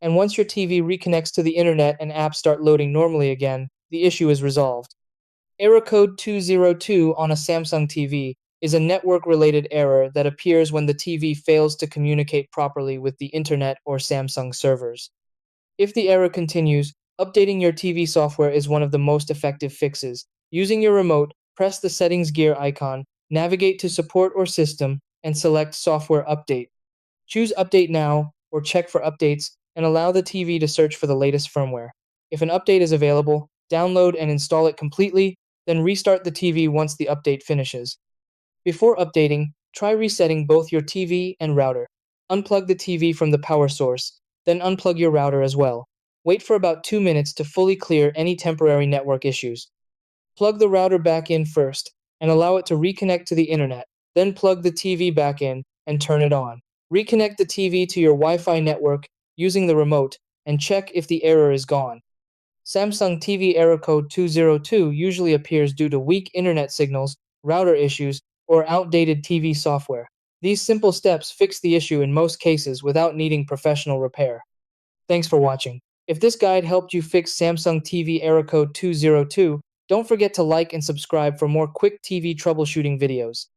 and once your TV reconnects to the internet and apps start loading normally again, the issue is resolved. Error code 202 on a Samsung TV is a network-related error that appears when the TV fails to communicate properly with the internet or Samsung servers. If the error continues, updating your TV software is one of the most effective fixes. Using your remote, press the settings gear icon, navigate to Support or System, and select Software Update. Choose Update Now or check for updates and allow the TV to search for the latest firmware. If an update is available, download and install it completely, then restart the TV once the update finishes. Before updating, try resetting both your TV and router. Unplug the TV from the power source, then unplug your router as well. Wait for about 2 minutes to fully clear any temporary network issues. Plug the router back in first and allow it to reconnect to the internet. Then plug the TV back in and turn it on. Reconnect the TV to your Wi-Fi network using the remote and check if the error is gone. Samsung TV error code 202 usually appears due to weak internet signals, router issues, or outdated TV software. These simple steps fix the issue in most cases without needing professional repair. Thanks for watching. If this guide helped you fix Samsung TV error code 202, don't forget to like and subscribe for more quick TV troubleshooting videos.